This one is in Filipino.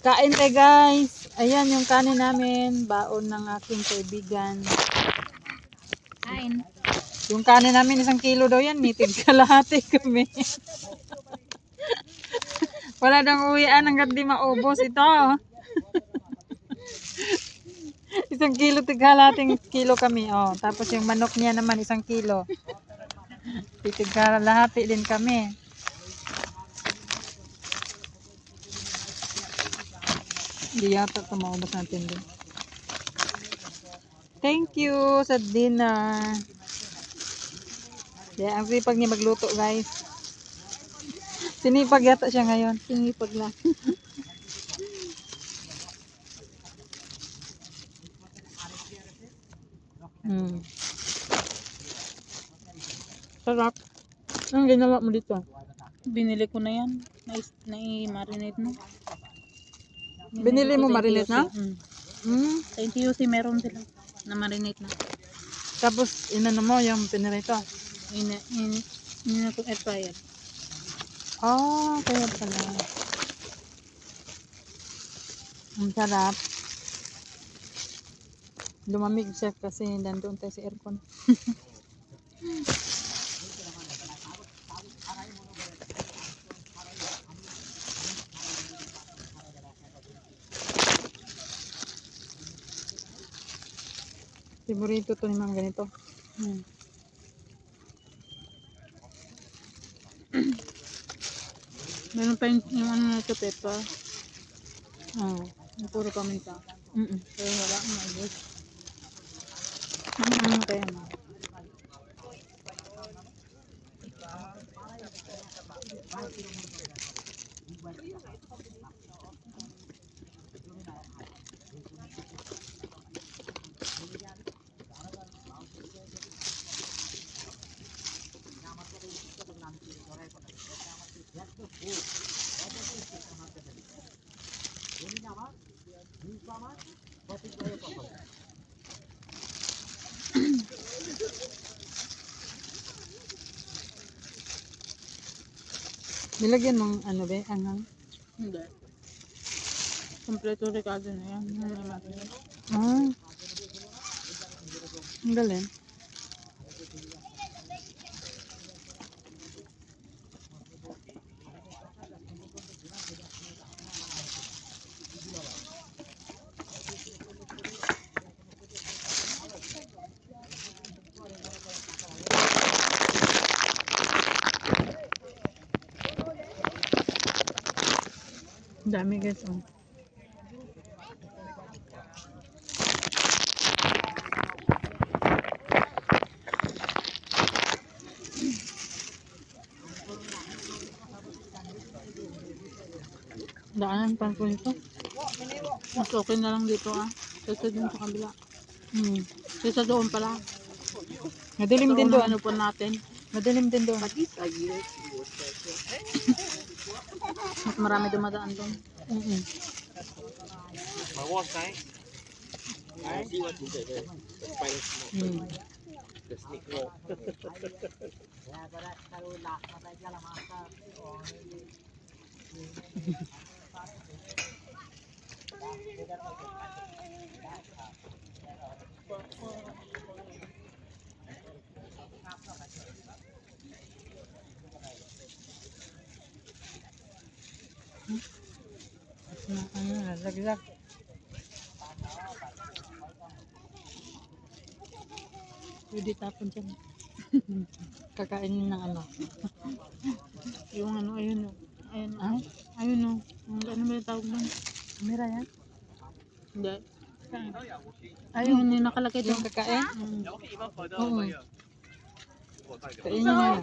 Kain tayo guys. Ayan yung kanin namin. Baon ng aking kaibigan. Kain. Yung kanin namin 1 kilo daw yan. Mitig kalahati kami. Wala nang uwian hanggat di maubos ito. 1 kilo tigalating kilo kami. Oh, tapos yung manok niya naman 1 kilo. Tigkalahati din kami. Hindi yata ito maubos natin din. Thank you sa dinner. Yeah, ang sipag niya magluto guys. Sinipag yata siya ngayon. Sinipag lang. Sarap. Anong ginawa mo dito? Binili ko na yan. Na-marinate na. Binili mo marinate na? Sa NTUC meron sila. Na-marinate na. Tapos inano mo yung pinirito? Ina ko air fryer. Oh, kaya pala. Ang sarap. Lumamig siya kasi nandoon tayo sa aircon. Favorito to ni ma'am ganito. Meron pa yung ano na ito, pepper. Oh. Yung puro paminta. Pero wala akong maibos. Ano kaya mo? Nilagyan mong ano ba? Anghang? Hindi. Kompleto Ricardo na yan. Ah. Ang galing. Ang dami guys. Oh. Daanan pa po nito. Mas okay na lang dito Kaysa dun sa kabila. Kaysa doon pala. Madilim din doon. Ano po natin. Madilim din doon. Mas marami dumadaan doon. The stick rope. Laglag. Pwede tapon dyan. Kakainin ng ano. Yung ano, ayun o. Ayun o. Ah? Ayun o. Ano ba yung tawag doon? Kamera yan? Hindi. Ayun. Ayun yung nakalagay doon. Yung kakain? Oo. Kainin niya.